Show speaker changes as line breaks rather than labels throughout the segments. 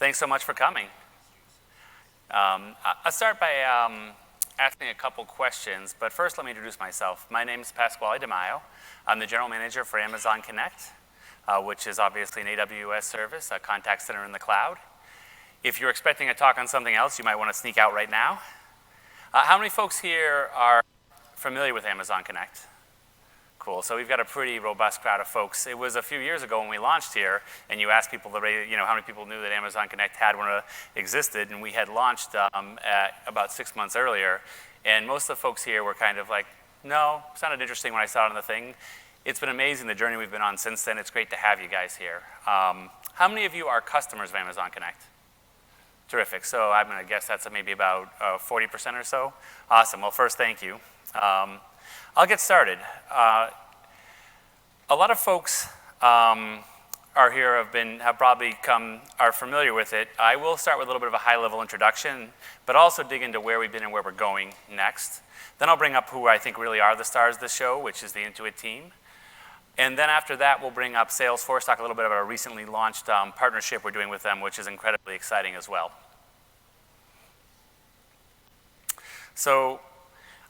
Thanks so much for coming. I'll start by asking a couple questions, but first let me introduce myself. My name is Pasquale DeMaio. I'm the general manager for Amazon Connect, which is obviously an AWS service, a contact center in the cloud. If you're expecting a talk on something else, you might want to sneak out right now. How many folks here are familiar with Amazon Connect? Cool, so we've got a pretty robust crowd of folks. It was a few years ago when we launched here, and you asked people, how many people knew that Amazon Connect had one existed, and we had launched about 6 months earlier, and most of the folks here were kind of like, no, it sounded interesting when I saw it on the thing. It's been amazing, the journey we've been on since then. It's great to have you guys here. How many of you are customers of Amazon Connect? Terrific, so I'm gonna guess that's maybe about 40% or so. Awesome, well first, thank you. I'll get started. A lot of folks are here, are familiar with it. I will start with a little bit of a high-level introduction, but also dig into where we've been and where we're going next. Then I'll bring up who I think really are the stars of the show, which is the Intuit team. And then after that, we'll bring up Salesforce, talk a little bit about a recently launched partnership we're doing with them, which is incredibly exciting as well. So,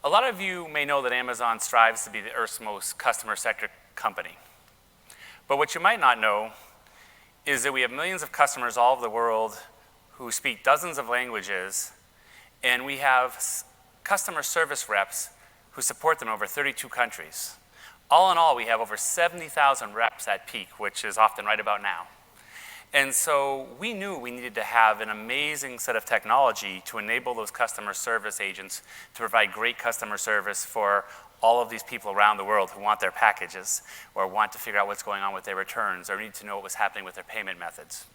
a lot of you may know that Amazon strives to be the Earth's most customer-centric company. But what you might not know is that we have millions of customers all over the world who speak dozens of languages, and we have customer service reps who support them in over 32 countries. All in all, we have over 70,000 reps at peak, which is often right about now. And so we knew we needed to have an amazing set of technology to enable those customer service agents to provide great customer service for all of these people around the world who want their packages or want to figure out what's going on with their returns or need to know what was happening with their payment methods.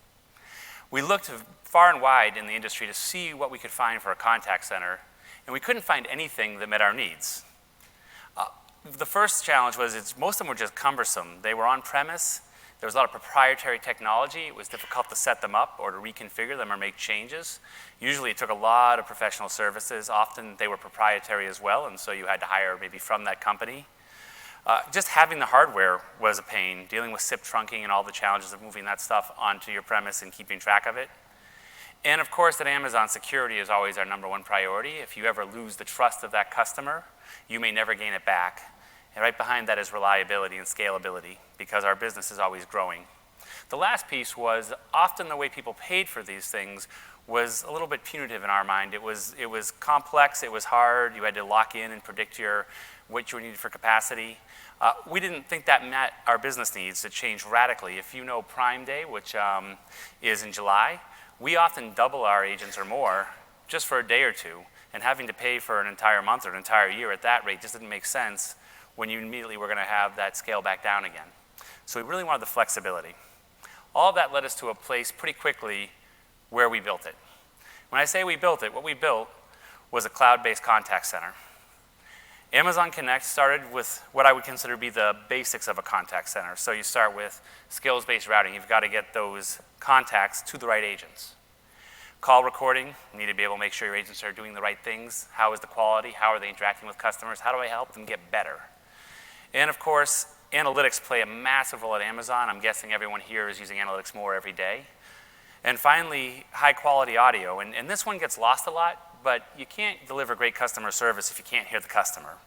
We looked far and wide in the industry to see what we could find for a contact center, and we couldn't find anything that met our needs. The first challenge was most of them were just cumbersome. They were on-premise. There was a lot of proprietary technology. It was difficult to set them up or to reconfigure them or make changes. Usually it took a lot of professional services. Often they were proprietary as well, and so you had to hire maybe from that company. Just having the hardware was a pain, dealing with SIP trunking and all the challenges of moving that stuff onto your premise and keeping track of it. And of course, at Amazon, security is always our #1 priority. If you ever lose the trust of that customer, you may never gain it back. And right behind that is reliability and scalability, because our business is always growing. The last piece was often the way people paid for these things was a little bit punitive in our mind. It was complex, it was hard, you had to lock in and predict what you needed for capacity. We didn't think that met our business needs. It changed radically. If you know Prime Day, which is in July, we often double our agents or more just for a day or two, and having to pay for an entire month or an entire year at that rate just didn't make sense when you immediately were going to have that scale back down again. So we really wanted the flexibility. All of that led us to a place pretty quickly where we built it. When I say we built it, what we built was a cloud-based contact center. Amazon Connect started with what I would consider to be the basics of a contact center. So you start with skills-based routing. You've got to get those contacts to the right agents. Call recording, you need to be able to make sure your agents are doing the right things. How is the quality? How are they interacting with customers? How do I help them get better? And of course, analytics play a massive role at Amazon. I'm guessing everyone here is using analytics more every day. And finally, high quality audio. And this one gets lost a lot, but you can't deliver great customer service if you can't hear the customer.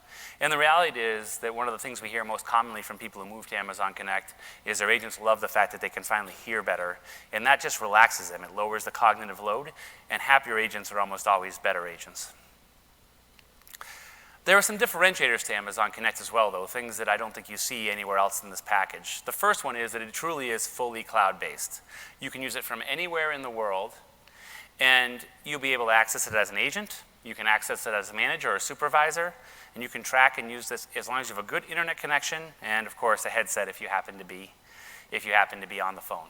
And the reality is that one of the things we hear most commonly from people who move to Amazon Connect is their agents love the fact that they can finally hear better. And that just relaxes them. It lowers the cognitive load. And happier agents are almost always better agents. There are some differentiators to Amazon Connect as well, though, things that I don't think you see anywhere else in this package. The first one is that it truly is fully cloud-based. You can use it from anywhere in the world, and you'll be able to access it as an agent. You can access it as a manager or a supervisor, and you can track and use this as long as you have a good internet connection, and of course a headset if you happen to be on the phone.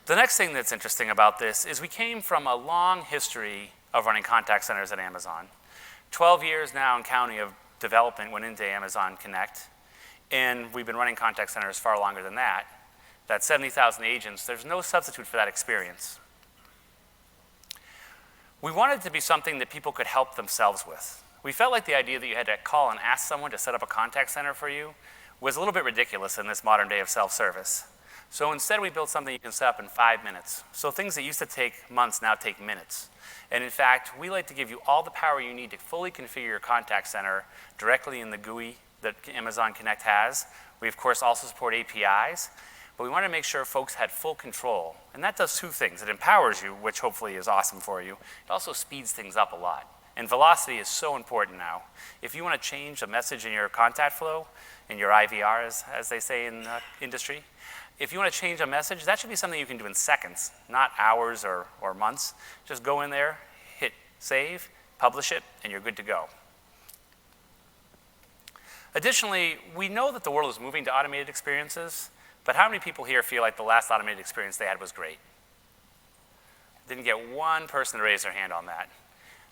The next thing that's interesting about this is we came from a long history of running contact centers at Amazon. 12 years now and counting of development went into Amazon Connect, and we've been running contact centers far longer than that. That 70,000 agents, there's no substitute for that experience. We wanted it to be something that people could help themselves with. We felt like the idea that you had to call and ask someone to set up a contact center for you was a little bit ridiculous in this modern day of self-service. So instead, we built something you can set up in 5 minutes. So things that used to take months now take minutes. And in fact, we like to give you all the power you need to fully configure your contact center directly in the GUI that Amazon Connect has. We, of course, also support APIs, but we want to make sure folks had full control. And that does two things. It empowers you, which hopefully is awesome for you. It also speeds things up a lot. And velocity is so important now. If you want to change a message in your contact flow, in your IVR, as they say in the industry, if you want to change a message, that should be something you can do in seconds, not hours or months. Just go in there, hit save, publish it, and you're good to go. Additionally, we know that the world is moving to automated experiences, but how many people here feel like the last automated experience they had was great? Didn't get one person to raise their hand on that.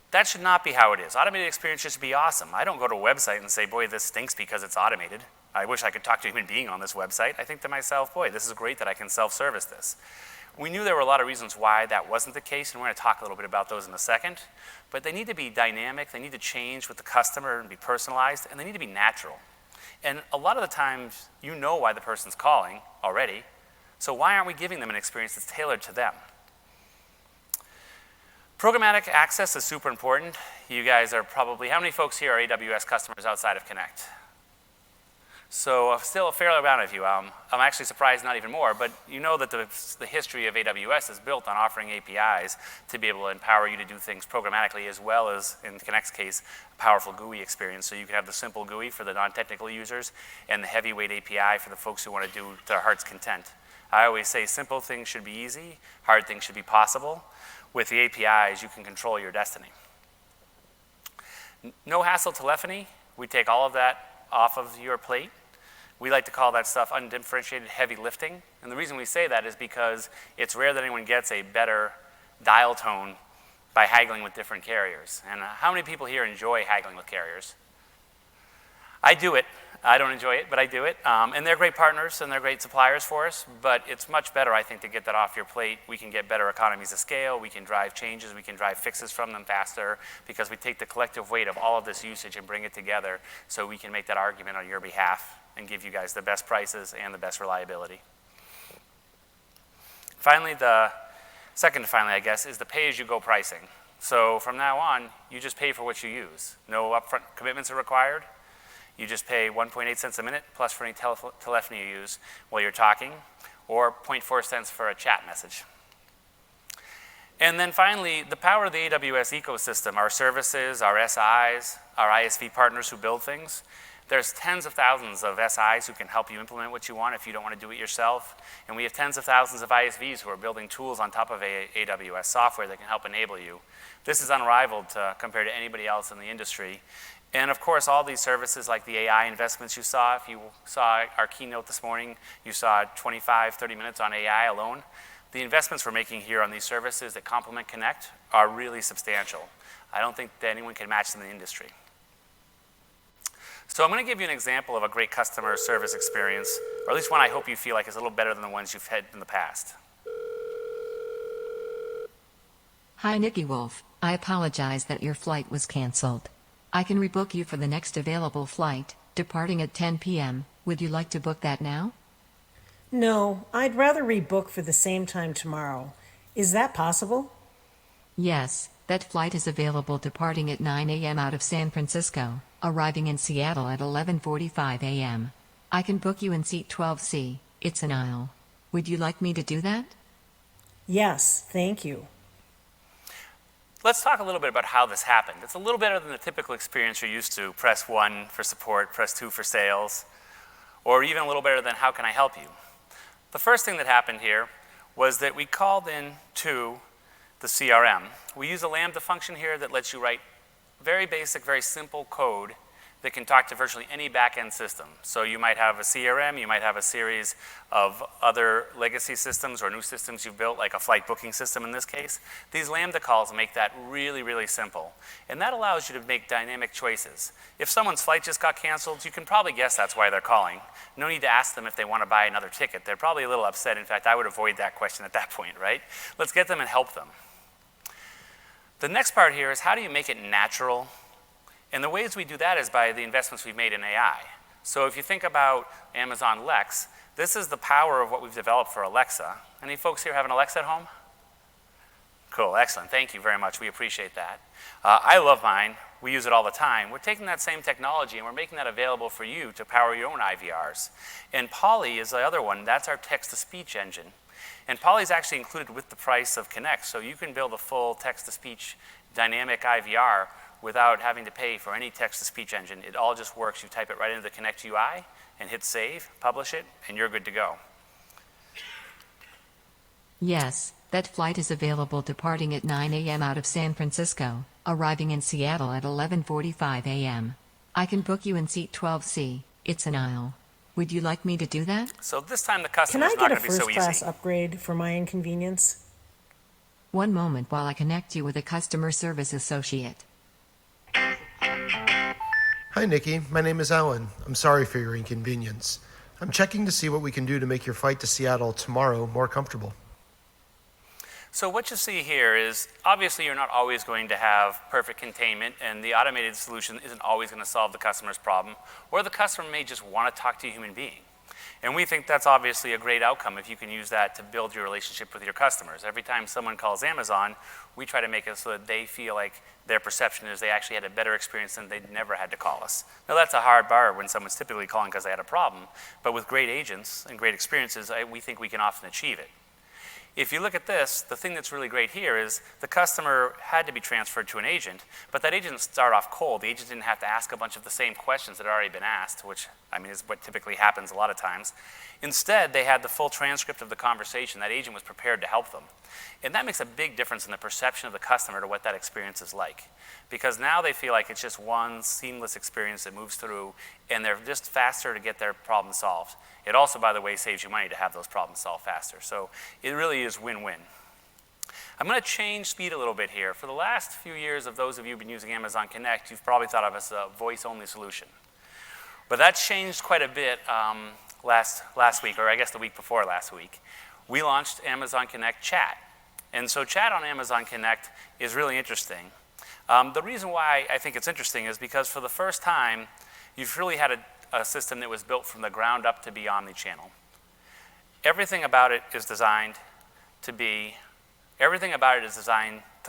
That should not be how it is. Automated experiences should be awesome. I don't go to a website and say, boy, this stinks because it's automated. I wish I could talk to a human being on this website. I think to myself, boy, this is great that I can self-service this. We knew there were a lot of reasons why that wasn't the case, and we're going to talk a little bit about those in a second. But they need to be dynamic, they need to change with the customer and be personalized, and they need to be natural. And a lot of the times, you know why the person's calling already, so why aren't we giving them an experience that's tailored to them? Programmatic access is super important. You guys are probably, how many folks here are AWS customers outside of Connect? So still a fair amount of you. I'm actually surprised not even more, but you know that the history of AWS is built on offering APIs to be able to empower you to do things programmatically, as well as, in Connect's case, a powerful GUI experience. So you can have the simple GUI for the non-technical users and the heavyweight API for the folks who want to do their heart's content. I always say simple things should be easy, hard things should be possible. With the APIs, you can control your destiny. No hassle telephony. We take all of that off of your plate. We like to call that stuff undifferentiated heavy lifting. And the reason we say that is because it's rare that anyone gets a better dial tone by haggling with different carriers. And how many people here enjoy haggling with carriers? I do it. I don't enjoy it, but I do it. And they're great partners and they're great suppliers for us, but it's much better, I think, to get that off your plate. We can get better economies of scale, we can drive changes, we can drive fixes from them faster, because we take the collective weight of all of this usage and bring it together so we can make that argument on your behalf and give you guys the best prices and the best reliability. Finally, I guess, is the pay-as-you-go pricing. So from now on, you just pay for what you use. No upfront commitments are required. You just pay 1.8 cents a minute plus for any telephony you use while you're talking, or 0.4 cents for a chat message. And then finally, the power of the AWS ecosystem, our services, our SIs, our ISV partners who build things. There's tens of thousands of SIs who can help you implement what you want if you don't want to do it yourself. And we have tens of thousands of ISVs who are building tools on top of AWS software that can help enable you. This is unrivaled compared to anybody else in the industry. And of course, all these services like the AI investments you saw, if you saw our keynote this morning, you saw 25, 30 minutes on AI alone. The investments we're making here on these services that complement Connect are really substantial. I don't think that anyone can match them in the industry. So I'm going to give you an example of a great customer service experience, or at least one I hope you feel like is a little better than the ones you've had in the past.
Hi, Nikki Wolf. I apologize that your flight was canceled. I can rebook you for the next available flight, departing at 10 p.m. Would you like to book that now?
No, I'd rather rebook for the same time tomorrow. Is that possible?
Yes, that flight is available departing at 9 a.m. out of San Francisco, arriving in Seattle at 11:45 a.m. I can book you in seat 12C, it's an aisle. Would you like me to do that?
Yes, thank you.
Let's talk a little bit about how this happened. It's a little better than the typical experience you're used to. Press 1 for support, press 2 for sales, or even a little better than how can I help you? The first thing that happened here was that we called in to the CRM. We use a Lambda function here that lets you write very basic, very simple code that can talk to virtually any back-end system. So you might have a CRM, you might have a series of other legacy systems or new systems you've built, like a flight booking system in this case. These Lambda calls make that really, really simple. And that allows you to make dynamic choices. If someone's flight just got canceled, you can probably guess that's why they're calling. No need to ask them if they want to buy another ticket. They're probably a little upset. In fact, I would avoid that question at that point, right? Let's get them and help them. The next part here is how do you make it natural? And the ways we do that is by the investments we've made in AI. So if you think about Amazon Lex, This is the power of what we've developed for Alexa. Any folks here have an Alexa at home? Cool, excellent. Thank you very much. We appreciate that. I love mine. We use it all the time. We're taking that same technology and we're making that available for you to power your own IVRs. And Poly is the other one. That's our text-to-speech engine. And Poly is actually included with the price of Connect, so you can build a full text-to-speech dynamic IVR without having to pay for any text-to-speech engine. It all just works. You type it right into the Connect UI and hit save, publish it, and you're good to go.
Yes, that flight is available departing at 9 a.m. out of San Francisco, arriving in Seattle at 11:45 a.m. I can book you in seat 12C. It's an aisle. Would you like me to do that?
So this time the
Can
customer's
I
not
get a
going to be so
first-class
easy.
upgrade for my inconvenience?
One moment while I connect you with a customer service associate.
Hi, Nikki. My name is Alan. I'm sorry for your inconvenience. I'm checking to see what we can do to make your flight to Seattle tomorrow more comfortable.
So what you see here is, obviously you're not always going to have perfect containment, and the automated solution isn't always going to solve the customer's problem, or the customer may just want to talk to a human being. And we think that's obviously a great outcome if you can use that to build your relationship with your customers. Every time someone calls Amazon, we try to make it so that they feel like their perception is they actually had a better experience than they'd never had to call us. Now that's a hard bar when someone's typically calling because they had a problem, but with great agents and great experiences, we think we can often achieve it. If you look at this, the thing that's really great here is the customer had to be transferred to an agent, but that agent didn't start off cold. The agent didn't have to ask a bunch of the same questions that had already been asked, which, I mean, is what typically happens a lot of times. Instead, they had the full transcript of the conversation. That agent was prepared to help them. And that makes a big difference in the perception of the customer to what that experience is like. Because now they feel like it's just one seamless experience that moves through, and they're just faster to get their problem solved. It also, by the way, saves you money to have those problems solved faster. So it really is win-win. I'm going to change speed a little bit here. For the last few years of those of you who've been using Amazon Connect, you've probably thought of it as a voice-only solution. But that changed quite a bit last week, or I guess the week before last week. We launched Amazon Connect Chat. And so chat on Amazon Connect is really interesting. The reason why I think it's interesting is because for the first time, you've really had a system that was built from the ground up to be omnichannel. Everything about it is designed to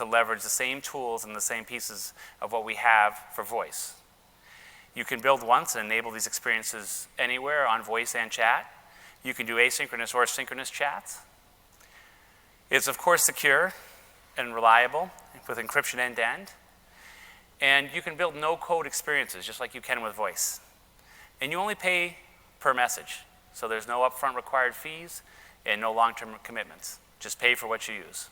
leverage the same tools and the same pieces of what we have for voice. You can build once and enable these experiences anywhere on voice and chat. You can do asynchronous or synchronous chats. It's, of course, secure and reliable with encryption end-to-end. And you can build no-code experiences just like you can with voice. And you only pay per message. So there's no upfront required fees and no long-term commitments. Just pay for what you use.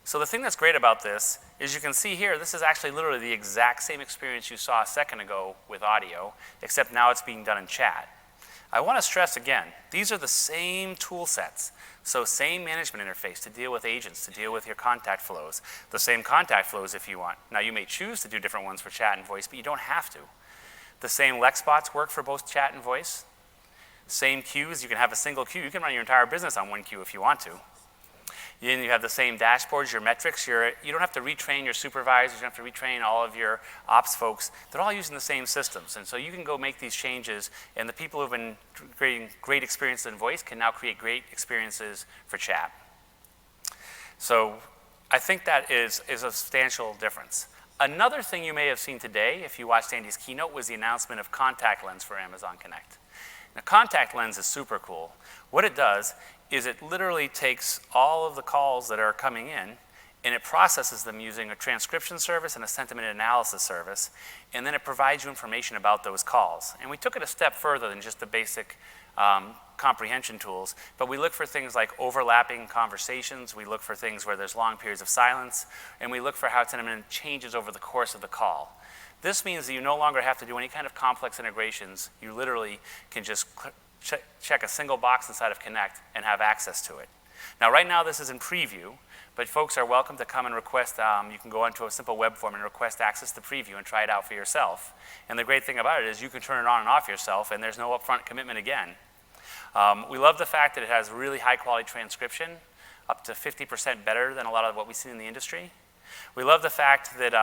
So the thing that's great about this is you can see here, this is actually literally the exact same experience you saw a second ago with audio, except now it's being done in chat. I want to stress again, these are the same tool sets. So same management interface to deal with agents, to deal with your contact flows. The same contact flows if you want. Now you may choose to do different ones for chat and voice, but you don't have to. The same Lex bots work for both chat and voice. Same queues, you can have a single queue. You can run your entire business on one queue if you want to. Then you have the same dashboards, your metrics. You don't have to retrain your supervisors. You don't have to retrain all of your ops folks. They're all using the same systems. And so you can go make these changes, and the people who have been creating great experiences in voice can now create great experiences for chat. So I think that is a substantial difference. Another thing you may have seen today, if you watched Andy's keynote, was the announcement of Contact Lens for Amazon Connect. Now, Contact Lens is super cool. What it does is it literally takes all of the calls that are coming in and it processes them using a transcription service and a sentiment analysis service, and then it provides you information about those calls. And we took it a step further than just the basic comprehension tools, but we look for things like overlapping conversations, we look for things where there's long periods of silence, and we look for how sentiment changes over the course of the call. This means that you no longer have to do any kind of complex integrations. You literally can just check a single box inside of Connect and have access to it. Now, right now, this is in preview, but folks are welcome to come and request, you can go onto a simple web form and request access to preview and try it out for yourself. And the great thing about it is you can turn it on and off yourself, and there's no upfront commitment again. We love the fact that it has really high-quality transcription, up to 50% better than a lot of what we see in the industry. We love the fact that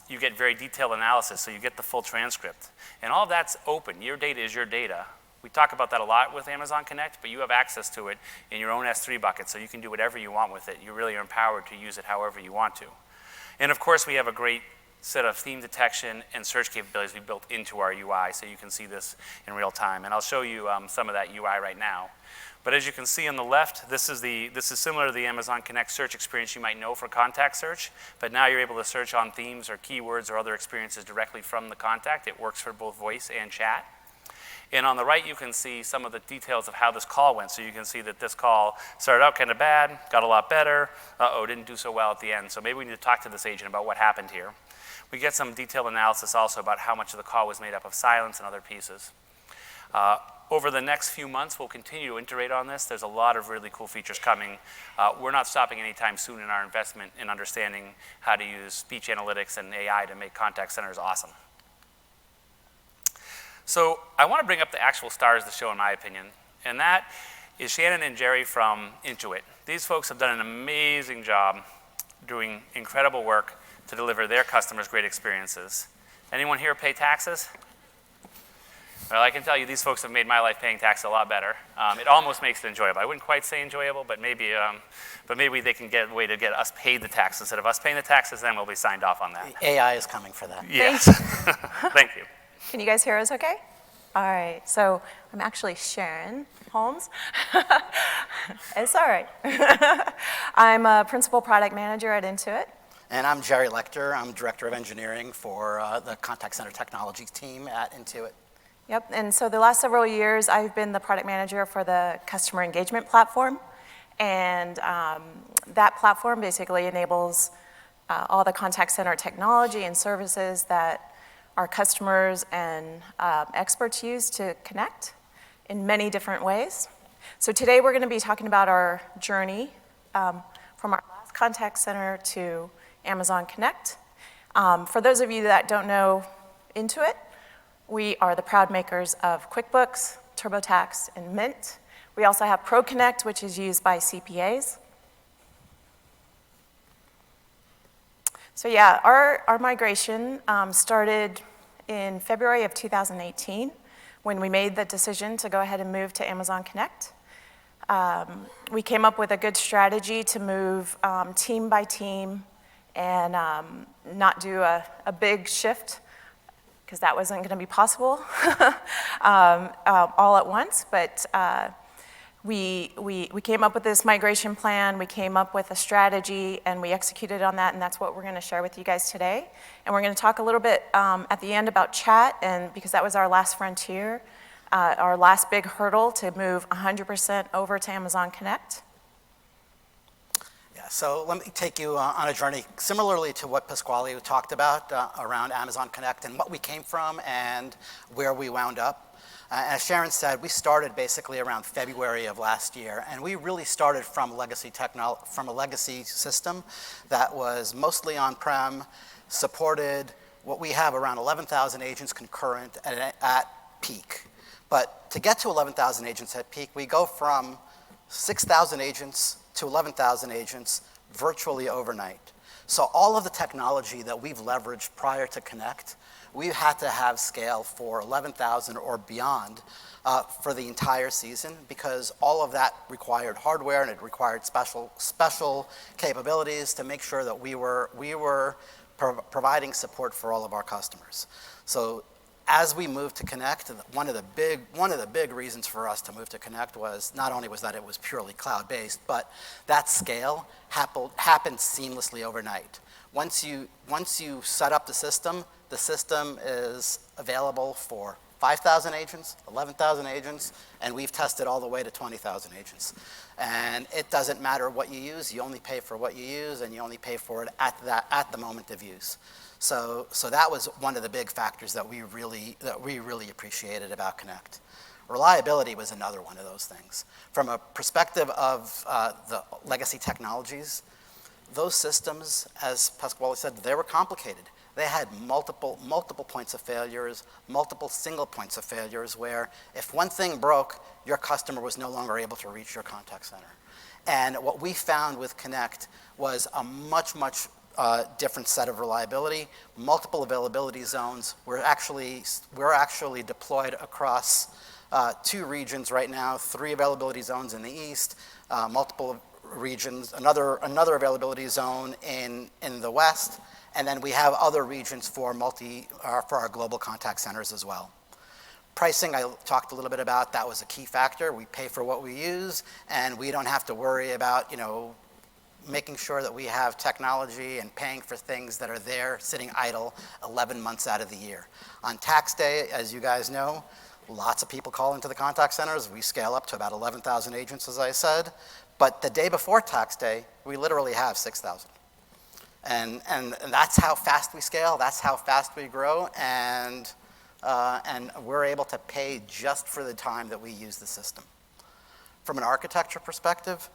you get very detailed analysis, so you get the full transcript. And all of that's open. Your data is your data. We talk about that a lot with Amazon Connect, but you have access to it in your own S3 bucket, so you can do whatever you want with it. You really are empowered to use it however you want to. And of course, we have a great set of theme detection and search capabilities we built into our UI, so you can see this in real time. And I'll show you some of that UI right now. But as you can see on the left, this is similar to the Amazon Connect search experience you might know for contact search, but now you're able to search on themes or keywords or other experiences directly from the contact. It works for both voice and chat. And on the right, you can see some of the details of how this call went. So you can see that this call started out kind of bad, got a lot better, didn't do so well at the end. So maybe we need to talk to this agent about what happened here. We get some detailed analysis also about how much of the call was made up of silence and other pieces. Over the next few months, we'll continue to iterate on this. There's a lot of really cool features coming. We're not stopping anytime soon in our investment in understanding how to use speech analytics and AI to make contact centers awesome. So I want to bring up the actual stars of the show, in my opinion, and that is Shannon and Jerry from Intuit. These folks have done an amazing job doing incredible work to deliver their customers great experiences. Anyone here pay taxes? Well, I can tell you these folks have made my life paying taxes a lot better. It almost makes it enjoyable. I wouldn't quite say enjoyable, but maybe they can get a way to get us paid the taxes. Instead of us paying the taxes, then we'll be signed off on that.
AI is coming for that.
Yes. Thank you.
Can you guys hear us okay? All right, so I'm actually Sharon Holmes. It's all right. I'm a principal product manager at Intuit.
And I'm Jerry Lecter. I'm Director of Engineering for the Contact Center Technologies team at Intuit.
Yep, and so the last several years, I've been the product manager for the customer engagement platform. And that platform basically enables all the contact center technology and services that our customers and experts use to connect in many different ways. So today we're going to be talking about our journey from our last contact center to Amazon Connect. For those of you that don't know Intuit, we are the proud makers of QuickBooks, TurboTax, and Mint. We also have ProConnect, which is used by CPAs. So yeah, our migration started in February of 2018 when we made the decision to go ahead and move to Amazon Connect. We came up with a good strategy to move team by team and not do a big shift, because that wasn't going to be possible all at once. But we came up with this migration plan, we came up with a strategy, and we executed on that, and that's what we're going to share with you guys today. And we're going to talk a little bit at the end about chat, and because that was our last frontier, our last big hurdle to move 100% over to Amazon Connect.
Yeah, so let me take you on a journey similarly to what Pasquale talked about around Amazon Connect and what we came from and where we wound up. As Sharon said, we started basically around February of last year, and we really started from a legacy system that was mostly on-prem, supported what we have around 11,000 agents concurrent at peak. But to get to 11,000 agents at peak, we go from 6,000 agents to 11,000 agents virtually overnight. So all of the technology that we've leveraged prior to Connect, we've had to have scale for 11,000 or beyond for the entire season, because all of that required hardware and it required special capabilities to make sure that we were providing support for all of our customers. So as we moved to Connect, one of the big reasons for us to move to Connect was not only was that it was purely cloud-based, but that scale happened seamlessly overnight. Once you set up the system is available for 5,000 agents, 11,000 agents, and we've tested all the way to 20,000 agents. And it doesn't matter what you use, you only pay for what you use, and you only pay for it at the moment of use. So that was one of the big factors that we really appreciated about Connect. Reliability was another one of those things. From a perspective of the legacy technologies, those systems, as Pasquale said, they were complicated. They had multiple points of failures, multiple single points of failures, where if one thing broke, your customer was no longer able to reach your contact center. And what we found with Connect was a much different set of reliability, multiple availability zones. We're actually deployed across 2 regions right now, 3 availability zones in the east, multiple regions, another availability zone in the west, and then we have other regions for our global contact centers as well. Pricing, I talked a little bit about, that was a key factor. We pay for what we use, and we don't have to worry about, making sure that we have technology and paying for things that are there sitting idle 11 months out of the year. On tax day, as you guys know, lots of people call into the contact centers. We scale up to about 11,000 agents, as I said. But the day before tax day, we literally have 6,000. And that's how fast we scale, that's how fast we grow, and we're able to pay just for the time that we use the system. From an architecture perspective,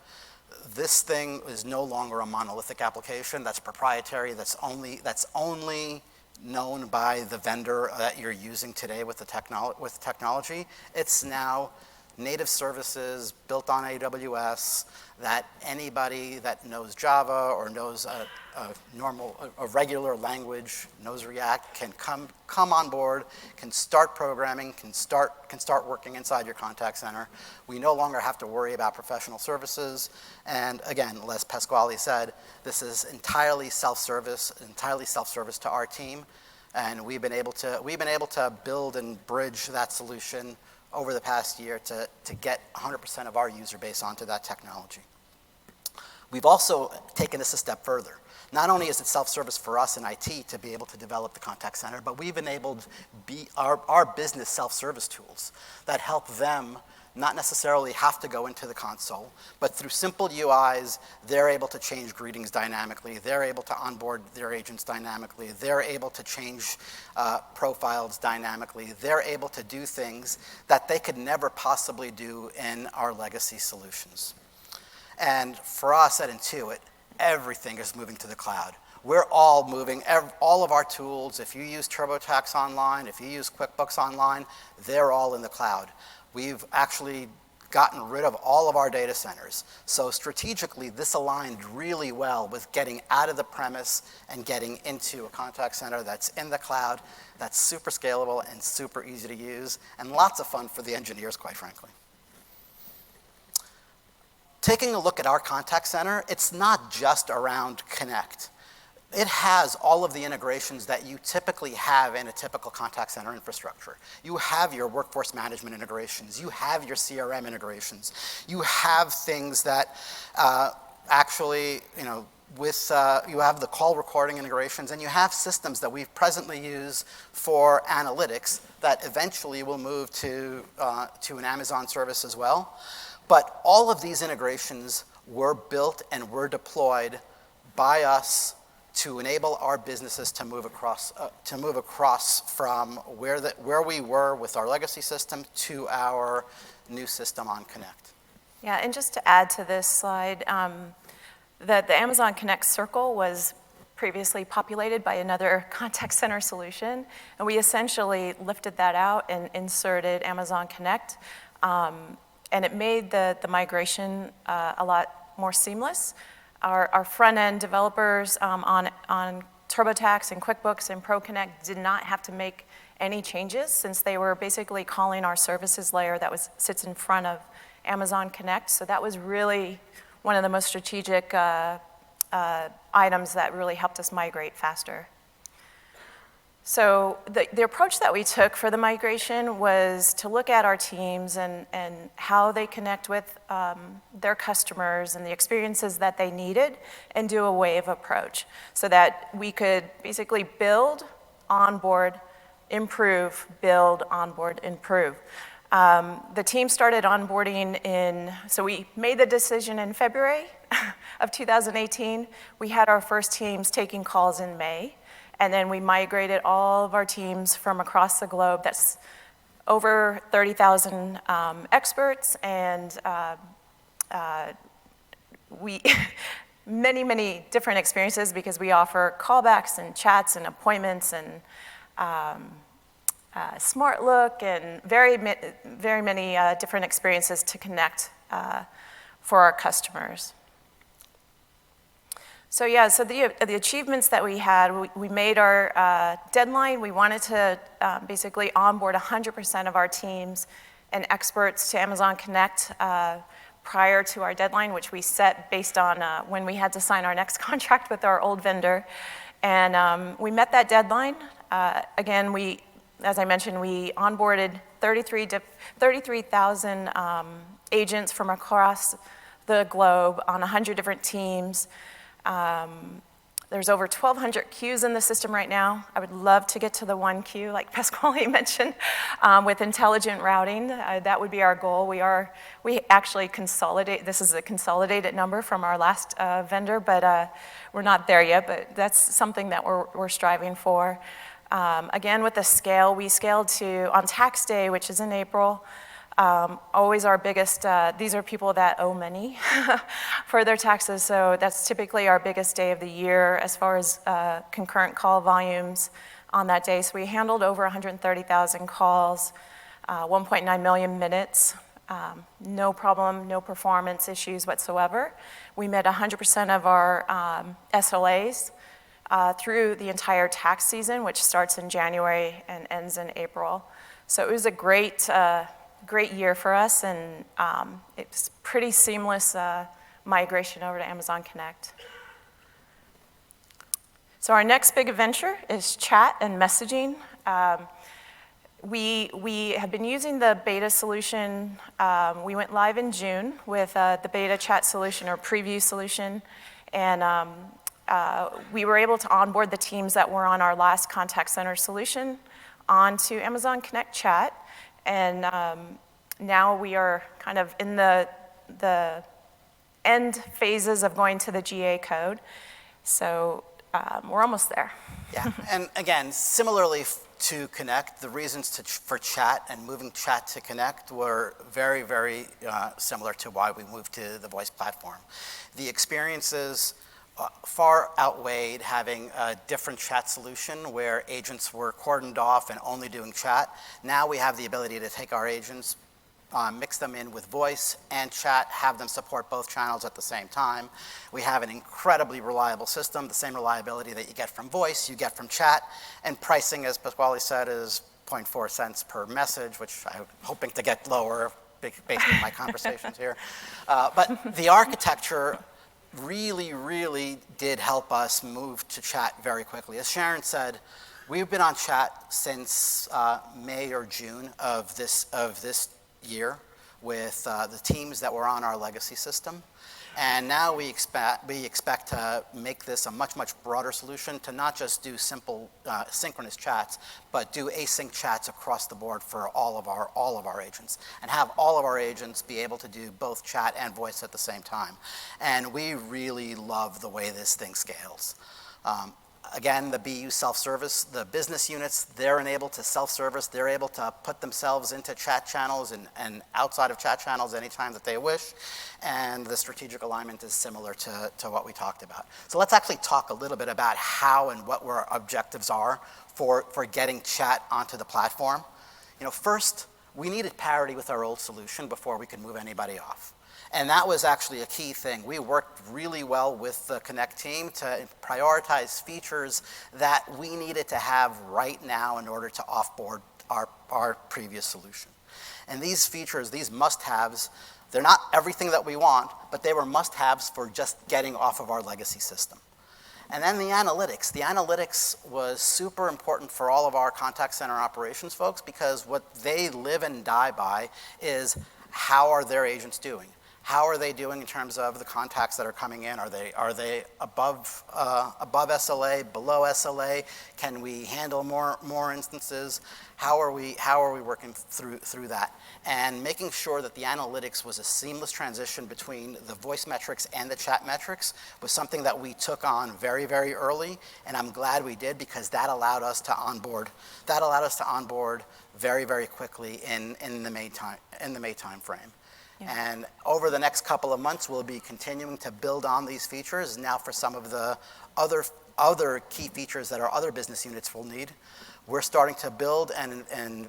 this thing is no longer a monolithic application that's proprietary, that's only known by the vendor that you're using today with technology. It's now native services built on AWS that anybody that knows Java or knows a regular language, knows React, can come on board, can start programming, can start working inside your contact center. We no longer have to worry about professional services. And again, as Pasquale said, this is entirely self-service to our team. And we've been able to build and bridge that solution over the past year to get 100% of our user base onto that technology. We've also taken this a step further. Not only is it self-service for us in IT to be able to develop the contact center, but we've enabled our business self-service tools that help them not necessarily have to go into the console, but through simple UIs, they're able to change greetings dynamically, they're able to onboard their agents dynamically, they're able to change profiles dynamically, they're able to do things that they could never possibly do in our legacy solutions. And for us at Intuit, everything is moving to the cloud. We're all moving, all of our tools, if you use TurboTax Online, if you use QuickBooks Online, they're all in the cloud. We've actually gotten rid of all of our data centers. So strategically, this aligned really well with getting out of the premise and getting into a contact center that's in the cloud, that's super scalable and super easy to use, and lots of fun for the engineers, quite frankly. Taking a look at our contact center, it's not just around Connect. It has all of the integrations that you typically have in a typical contact center infrastructure. You have your workforce management integrations. You have your CRM integrations. You have things that actually, you have the call recording integrations, and you have systems that we presently use for analytics that eventually will move to an Amazon service as well. But all of these integrations were built and were deployed by us to enable our businesses to move across from where we were with our legacy system to our new system on Connect.
Yeah, and just to add to this slide, the Amazon Connect circle was previously populated by another contact center solution, and we essentially lifted that out and inserted Amazon Connect, and it made the migration a lot more seamless. Our front-end developers on TurboTax and QuickBooks and ProConnect did not have to make any changes since they were basically calling our services layer that sits in front of Amazon Connect. So that was really one of the most strategic items that really helped us migrate faster. So the approach that we took for the migration was to look at our teams and how they connect with their customers and the experiences that they needed and do a wave approach so that we could basically build, onboard, improve, build, onboard, improve. The team started onboarding so we made the decision in February of 2018. We had our first teams taking calls in May. And then we migrated all of our teams from across the globe. That's over 30,000 experts, and many different experiences because we offer callbacks and chats and appointments and smart look and very many different experiences to connect for our customers. So yeah, so the achievements that we had, we made our deadline. We wanted to basically onboard 100% of our teams and experts to Amazon Connect prior to our deadline, which we set based on when we had to sign our next contract with our old vendor. And we met that deadline. Again, as I mentioned, we onboarded 33,000 agents from across the globe on 100 different teams. There's over 1,200 queues in the system right now. I would love to get to the one queue, like Pasquale mentioned, with intelligent routing. That would be our goal. We actually consolidate. This is a consolidated number from our last vendor, but we're not there yet. But that's something that we're striving for. Again, with the scale, we scaled to on tax day, which is in April. Always our biggest, these are people that owe money for their taxes, so that's typically our biggest day of the year as far as concurrent call volumes on that day. So we handled over 130,000 calls, 1.9 million minutes, no problem, no performance issues whatsoever. We met 100% of our SLAs through the entire tax season, which starts in January and ends in April. So it was a great year for us, and it's pretty seamless migration over to Amazon Connect. So our next big adventure is chat and messaging. We have been using the beta solution. We went live in June with the beta chat solution or preview solution, and we were able to onboard the teams that were on our last contact center solution onto Amazon Connect Chat. And now we are kind of in the end phases of going to the GA code. So we're almost there.
Yeah, and again, similarly to Connect, the reasons for chat and moving chat to Connect were very, very similar to why we moved to the voice platform. The experiences far outweighed having a different chat solution where agents were cordoned off and only doing chat. Now we have the ability to take our agents, mix them in with voice and chat, have them support both channels at the same time. We have an incredibly reliable system, the same reliability that you get from voice, you get from chat, and pricing, as Pasquale said, is 0.4 cents per message, which I'm hoping to get lower based on my conversations here. But the architecture really did help us move to chat very quickly. As Sharon said, we've been on chat since May or June of this year with the teams that were on our legacy system. And now we expect to make this a much broader solution to not just do simple synchronous chats, but do async chats across the board for all of our agents, and have all of our agents be able to do both chat and voice at the same time. And we really love the way this thing scales. Again, the BU self-service, the business units, they're enabled to self-service. They're able to put themselves into chat channels and outside of chat channels anytime that they wish. And the strategic alignment is similar to what we talked about. So let's actually talk a little bit about how and what our objectives are for getting chat onto the platform. First, we needed parity with our old solution before we could move anybody off. And that was actually a key thing. We worked really well with the Connect team to prioritize features that we needed to have right now in order to offboard our previous solution. And these features, these must-haves, they're not everything that we want, but they were must-haves for just getting off of our legacy system. And then the analytics. The analytics was super important for all of our contact center operations folks, because what they live and die by is how are their agents doing? How are they doing in terms of the contacts that are coming in? Are they above SLA, below SLA? Can we handle more instances? How are we working through that? And making sure that the analytics was a seamless transition between the voice metrics and the chat metrics was something that we took on very, very early, and I'm glad we did, because that allowed us to onboard. That allowed us to onboard very, very quickly in the May time frame. Yeah. And over the next couple of months, we'll be continuing to build on these features. Now for some of the other key features that our other business units will need, we're starting to build and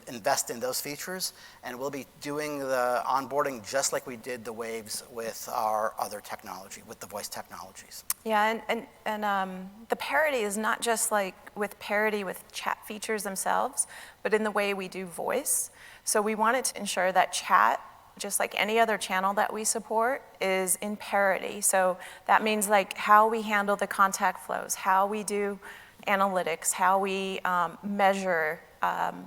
invest in those features, and we'll be doing the onboarding just like we did the waves with our other technology, with the voice technologies.
Yeah, and the parity is not just like with parity with chat features themselves, but in the way we do voice. So we wanted to ensure that chat, just like any other channel that we support, is in parity. So that means like how we handle the contact flows, how we do analytics, how we measure the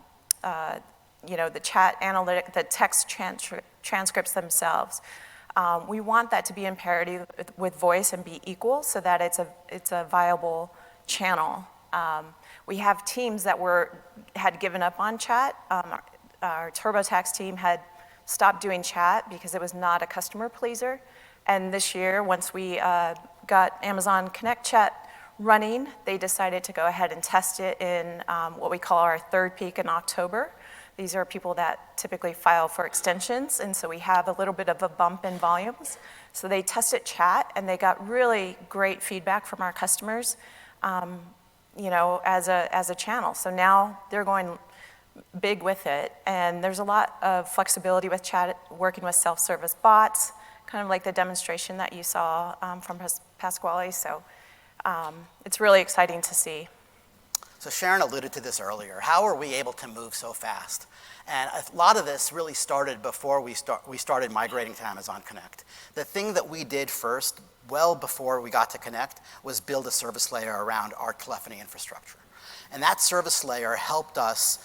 chat analytic, the text transcripts themselves. We want that to be in parity with voice and be equal so that it's a viable channel. We have teams that had given up on chat. Our TurboTax team had stopped doing chat because it was not a customer pleaser. And this year, once we got Amazon Connect Chat running, they decided to go ahead and test it in what we call our third peak in October. These are people that typically file for extensions, and so we have a little bit of a bump in volumes. So they tested chat, and they got really great feedback from our customers, as a channel. So now they're going big with it, and there's a lot of flexibility with chat, working with self-service bots, kind of like the demonstration that you saw from Pasquale. So it's really exciting to see.
So Sharon alluded to this earlier. How are we able to move so fast? And a lot of this really started before we started migrating to Amazon Connect. The thing that we did first, well before we got to Connect, was build a service layer around our telephony infrastructure. And that service layer helped us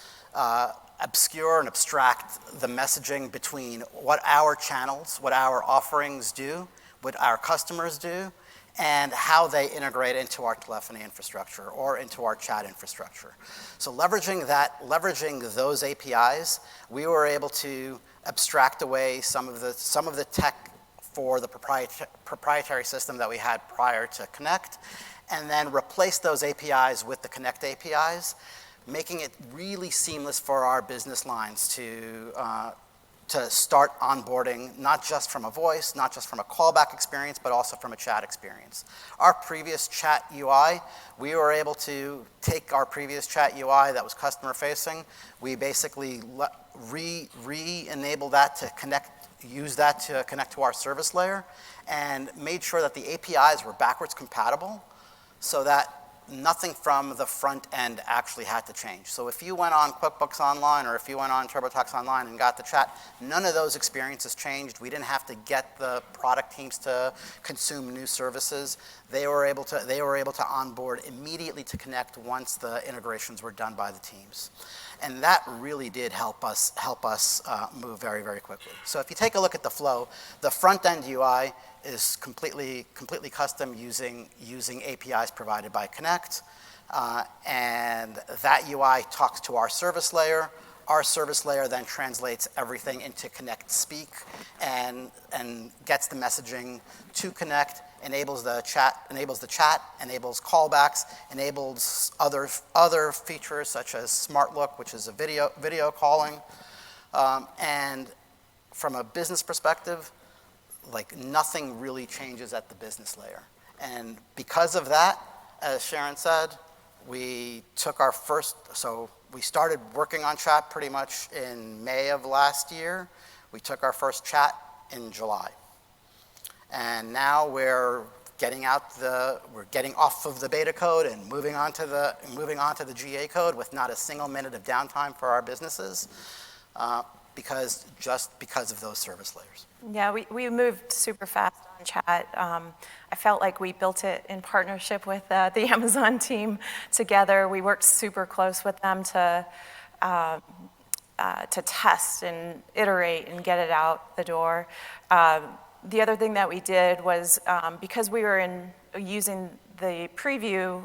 obscure and abstract the messaging between what our channels, what our offerings do, what our customers do, and how they integrate into our telephony infrastructure or into our chat infrastructure. So leveraging those APIs, we were able to abstract away some of the tech for the proprietary system that we had prior to Connect, and then replace those APIs with the Connect APIs, making it really seamless for our business lines to start onboarding, not just from a voice, not just from a callback experience, but also from a chat experience. Our previous chat UI, we were able to take our previous chat UI that was customer facing, we basically re-enable that to use that to connect to our service layer, and made sure that the APIs were backwards compatible so that nothing from the front end actually had to change. So if you went on QuickBooks Online or if you went on TurboTax Online and got the chat, none of those experiences changed. We didn't have to get the product teams to consume new services. They were able to onboard immediately to Connect once the integrations were done by the teams. And that really did help us move very, very quickly. So if you take a look at the flow, the front end UI is completely custom using APIs provided by Connect. And that UI talks to our service layer. Our service layer then translates everything into Connect Speak and gets the messaging to Connect, enables the chat, enables callbacks, enables other features such as Smart Look, which is a video calling. And from a business perspective, like nothing really changes at the business layer. And because of that, as Sharon said, we started working on chat pretty much in May of last year. We took our first chat in July. And now we're getting off of the beta code and moving on to the GA code with not a single minute of downtime for our businesses, because of those service layers.
Yeah, we moved super fast on chat. I felt like we built it in partnership with the Amazon team together. We worked super close with them to test and iterate and get it out the door. The other thing that we did was, because we were using the preview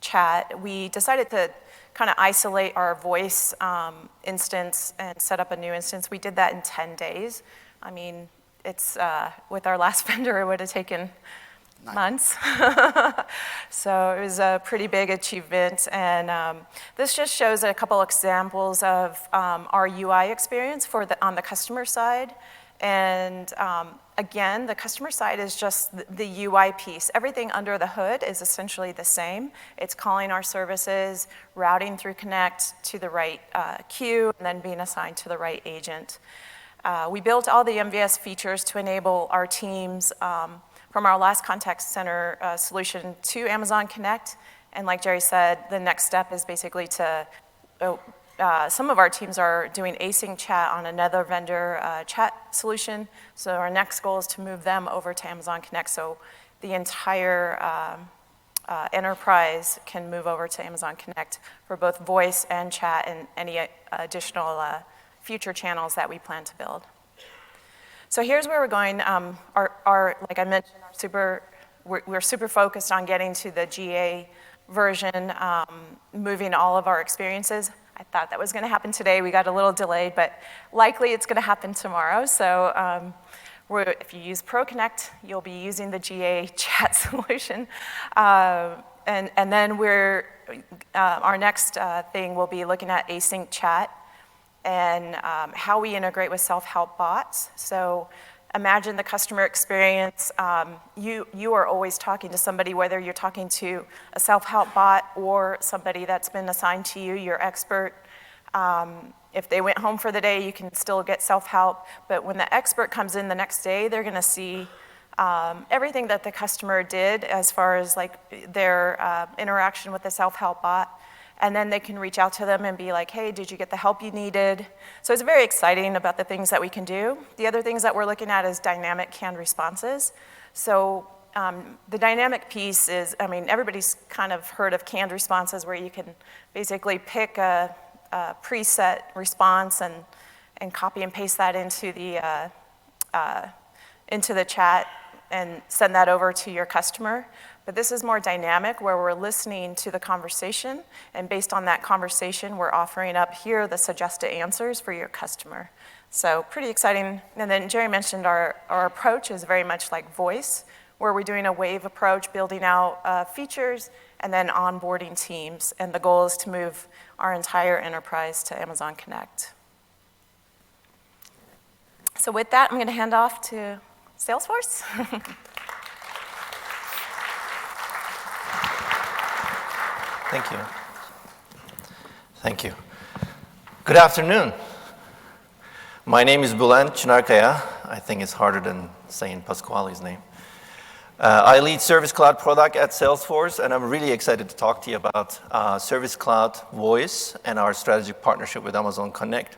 chat, we decided to kind of isolate our voice instance and set up a new instance. We did that in 10 days. I mean, it's with our last vendor, it would have taken months. So it was a pretty big achievement. And this just shows a couple examples of our UI experience on the customer side. And again, the customer side is just the UI piece. Everything under the hood is essentially the same. It's calling our services, routing through Connect to the right queue, and then being assigned to the right agent. We built all the MVS features to enable our teams from our last contact center solution to Amazon Connect. And like Jerry said, the next step is basically to, some of our teams are doing async chat on another vendor chat solution. So our next goal is to move them over to Amazon Connect so the entire enterprise can move over to Amazon Connect for both voice and chat and any additional future channels that we plan to build. So here's where we're going. Like I mentioned, we're super focused on getting to the GA version, moving all of our experiences. I thought that was going to happen today. We got a little delayed, but likely it's going to happen tomorrow. So if you use ProConnect, you'll be using the GA chat solution. And then our next thing will be looking at async chat and how we integrate with self-help bots. So imagine the customer experience. You are always talking to somebody, whether you're talking to a self-help bot or somebody that's been assigned to you, your expert. If they went home for the day, you can still get self-help. But when the expert comes in the next day, they're going to see everything that the customer did as far as like their interaction with the self-help bot. And then they can reach out to them and be like, hey, did you get the help you needed? So it's very exciting about the things that we can do. The other things that we're looking at is dynamic canned responses. So the dynamic piece is, I mean, everybody's kind of heard of canned responses where you can basically pick a preset response and copy and paste that into the chat and send that over to your customer. But this is more dynamic, where we're listening to the conversation, and based on that conversation, we're offering up here the suggested answers for your customer. So pretty exciting. And then Jerry mentioned our approach is very much like voice, where we're doing a wave approach, building out features, and then onboarding teams. And the goal is to move our entire enterprise to Amazon Connect. So with that, I'm going to hand off to Salesforce.
Thank you. Thank you. Good afternoon. My name is Bülent Çınarkaya. I think it's harder than saying Pasquale's name. I lead Service Cloud product at Salesforce, and I'm really excited to talk to you about Service Cloud Voice and our strategic partnership with Amazon Connect.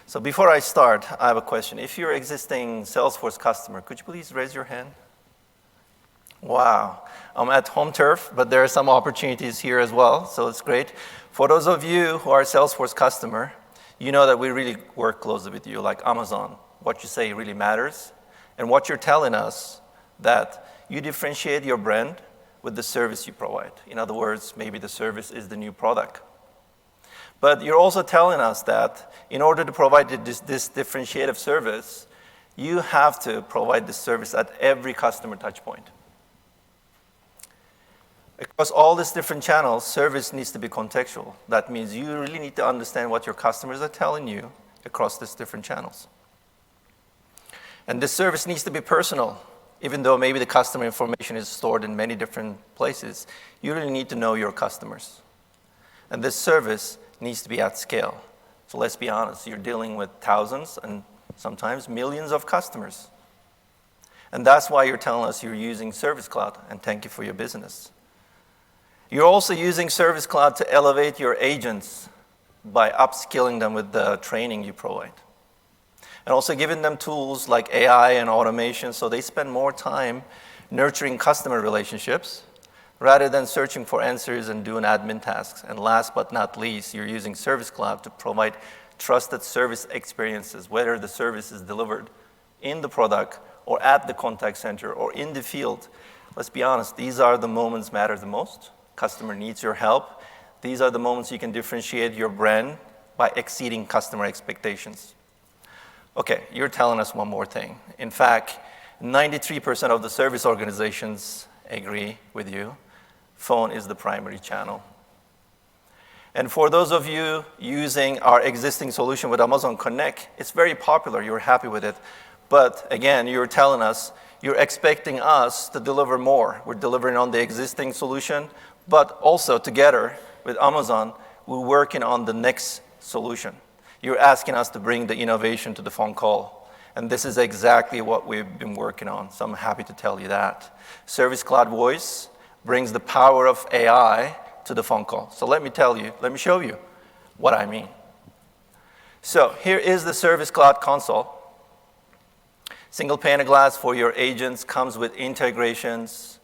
So before I start, I have a question. If you're an existing Salesforce customer, could you please raise your hand? Wow. I'm at home turf, but there are some opportunities here as well, so it's great. For those of you who are a Salesforce customer, you know that we really work closely with you, like Amazon. What you say really matters, and what you're telling us that you differentiate your brand with the service you provide. In other words, maybe the service is the new product. But you're also telling us that in order to provide this differentiative service, you have to provide this service at every customer touch point. Across all these different channels, service needs to be contextual. That means you really need to understand what your customers are telling you across these different channels. And this service needs to be personal. Even though maybe the customer information is stored in many different places, you really need to know your customers. And this service needs to be at scale. So let's be honest, you're dealing with thousands and sometimes millions of customers. And that's why you're telling us you're using Service Cloud, and thank you for your business. You're also using Service Cloud to elevate your agents by upskilling them with the training you provide. And also giving them tools like AI and automation so they spend more time nurturing customer relationships rather than searching for answers and doing admin tasks. And last but not least, you're using Service Cloud to provide trusted service experiences, whether the service is delivered in the product or at the contact center or in the field. Let's be honest, these are the moments that matter the most. Customer needs your help. These are the moments you can differentiate your brand by exceeding customer expectations. Okay, you're telling us one more thing. In fact, 93% of the service organizations agree with you. Phone is the primary channel. And for those of you using our existing solution with Amazon Connect, it's very popular. You're happy with it. But again, you're telling us, you're expecting us to deliver more. We're delivering on the existing solution, but also together with Amazon, we're working on the next solution. You're asking us to bring the innovation to the phone call. And this is exactly what we've been working on, so I'm happy to tell you that. Service Cloud Voice brings the power of AI to the phone call. So let me show you what I mean. So here is the Service Cloud console. Single pane of glass for your agents, comes with integrations,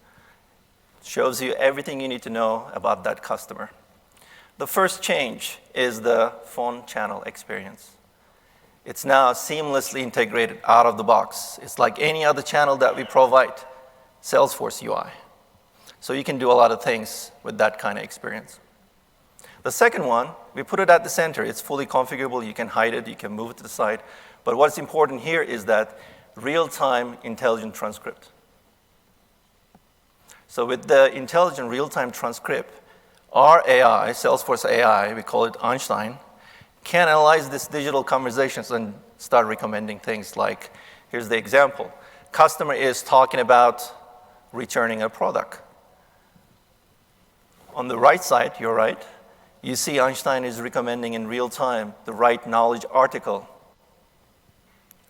shows you everything you need to know about that customer. The first change is the phone channel experience. It's now seamlessly integrated out of the box. It's like any other channel that we provide, Salesforce UI. So you can do a lot of things with that kind of experience. The second one, we put it at the center. It's fully configurable. You can hide it. You can move it to the side. But what's important here is that real-time intelligent transcript. So with the intelligent real-time transcript, our AI, Salesforce AI, we call it Einstein, can analyze these digital conversations and start recommending things like, here's the example. Customer is talking about returning a product. On the right side, you're right, you see Einstein is recommending in real time the right knowledge article,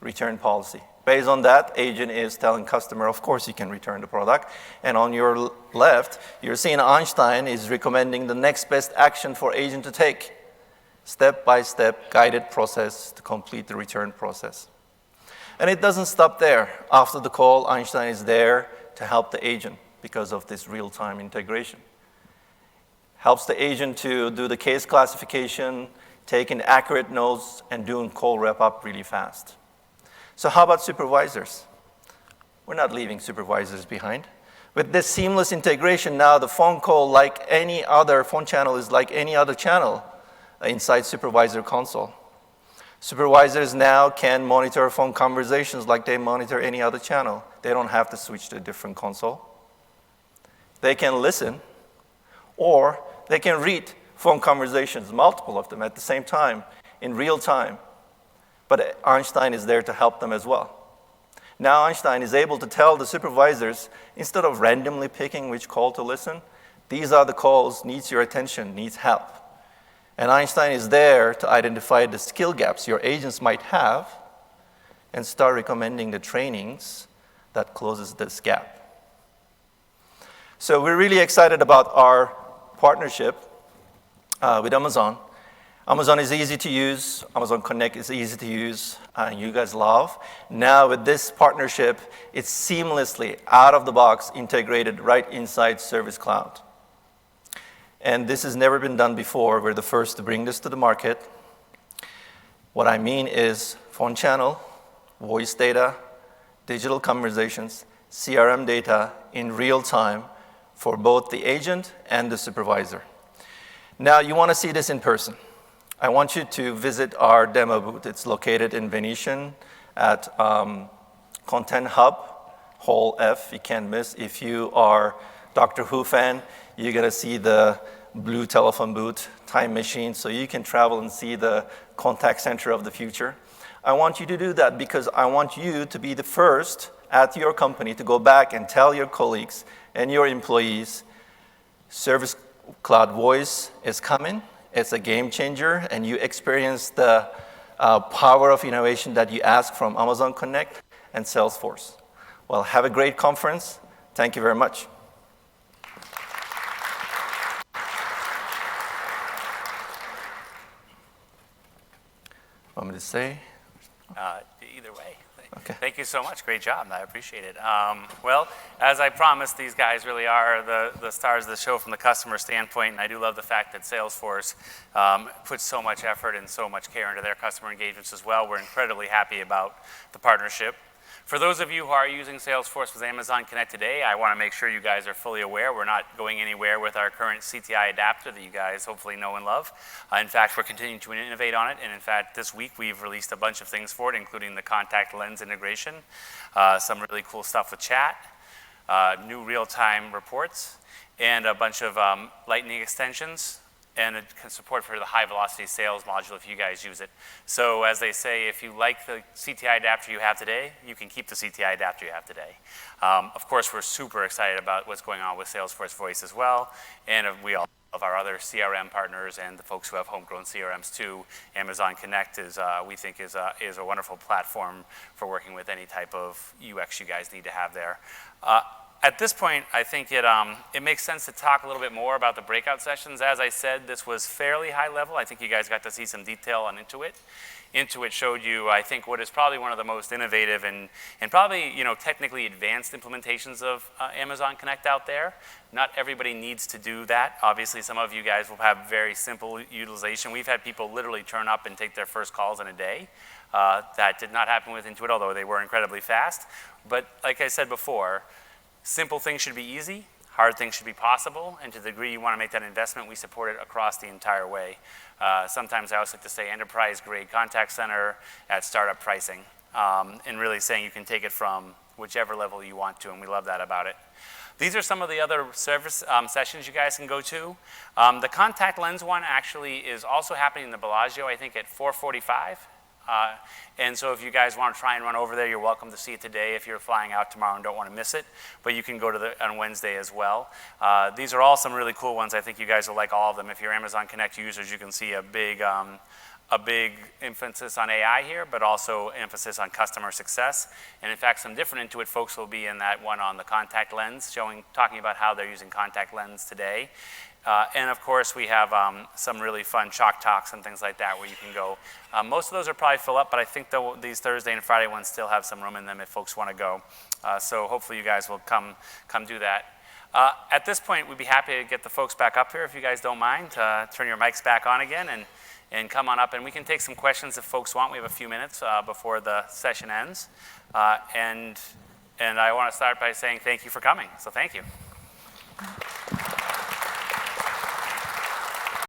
return policy. Based on that, agent is telling customer, of course you can return the product. And on your left, you're seeing Einstein is recommending the next best action for agent to take. Step-by-step guided process to complete the return process. And it doesn't stop there. After the call, Einstein is there to help the agent because of this real-time integration. Helps the agent to do the case classification, taking accurate notes, and doing call wrap-up really fast. So how about supervisors? We're not leaving supervisors behind. With this seamless integration now, the phone call, like any other phone channel, is like any other channel inside supervisor console. Supervisors now can monitor phone conversations like they monitor any other channel. They don't have to switch to a different console. They can listen, or they can read phone conversations, multiple of them at the same time, in real time. But Einstein is there to help them as well. Now Einstein is able to tell the supervisors, instead of randomly picking which call to listen, these are the calls, needs your attention, needs help. And Einstein is there to identify the skill gaps your agents might have and start recommending the trainings that closes this gap. So we're really excited about our partnership with Amazon. Amazon is easy to use. Amazon Connect is easy to use. You guys love. Now with this partnership, it's seamlessly out of the box integrated right inside Service Cloud. And this has never been done before. We're the first to bring this to the market. What I mean is phone channel, voice data, digital conversations, CRM data in real time for both the agent and the supervisor. Now you want to see this in person. I want you to visit our demo booth. It's located in Venetian at Content Hub, Hall F. You can't miss. If you are Doctor Who fan, you're going to see the blue telephone booth, time machine, so you can travel and see the contact center of the future. I want you to do that because I want you to be the first at your company to go back and tell your colleagues and your employees, Service Cloud Voice is coming. It's a game changer, and you experience the power of innovation that you ask from Amazon Connect and Salesforce. Well, have a great conference. Thank you very much. Want me to say?
Either way.
Okay.
Thank you so much. Great job. I appreciate it. Well, as I promised, these guys really are the stars of the show from the customer standpoint, and I do love the fact that Salesforce puts so much effort and so much care into their customer engagements as well. We're incredibly happy about the partnership. For those of you who are using Salesforce with Amazon Connect today, I want to make sure you guys are fully aware we're not going anywhere with our current CTI adapter that you guys hopefully know and love. In fact, we're continuing to innovate on it, and in fact, this week we've released a bunch of things for it, including the contact lens integration, some really cool stuff with chat, new real-time reports, and a bunch of lightning extensions and support for the high velocity sales module if you guys use it. So as they say, if you like the CTI adapter you have today, you can keep the CTI adapter you have today. Of course, we're super excited about what's going on with Salesforce Voice as well, and we all of our other CRM partners and the folks who have homegrown CRMs too. Amazon Connect is, we think, is a wonderful platform for working with any type of UX you guys need to have there. At this point, I think it makes sense to talk a little bit more about the breakout sessions. As I said, this was fairly high level. I think you guys got to see some detail on Intuit. Intuit showed you, I think, what is probably one of the most innovative and probably, technically advanced implementations of Amazon Connect out there. Not everybody needs to do that. Obviously, some of you guys will have very simple utilization. We've had people literally turn up and take their first calls in a day. That did not happen with Intuit, although they were incredibly fast. But like I said before, simple things should be easy. Hard things should be possible, and to the degree you want to make that investment, we support it across the entire way. Sometimes I also like to say enterprise-grade contact center at startup pricing, and really saying you can take it from whichever level you want to, and we love that about it. These are some of the other service sessions you guys can go to. The contact lens one actually is also happening in the Bellagio, I think at 4:45. And so if you guys want to try and run over there, you're welcome to see it today if you're flying out tomorrow and don't want to miss it. But you can go to on Wednesday as well. These are all some really cool ones. I think you guys will like all of them. If you're Amazon Connect users, you can see a big emphasis on AI here, but also emphasis on customer success. And in fact, some different Intuit folks will be in that one on the contact lens, talking about how they're using contact lens today. And of course, we have some really fun chalk talks and things like that where you can go. Most of those are probably full up, but I think these Thursday and Friday ones still have some room in them if folks want to go. So hopefully you guys will come do that. At this point, we'd be happy to get the folks back up here if you guys don't mind. Turn your mics back on again and come on up. And we can take some questions if folks want. We have a few minutes before the session ends. And I want to start by saying thank you for coming. So thank you.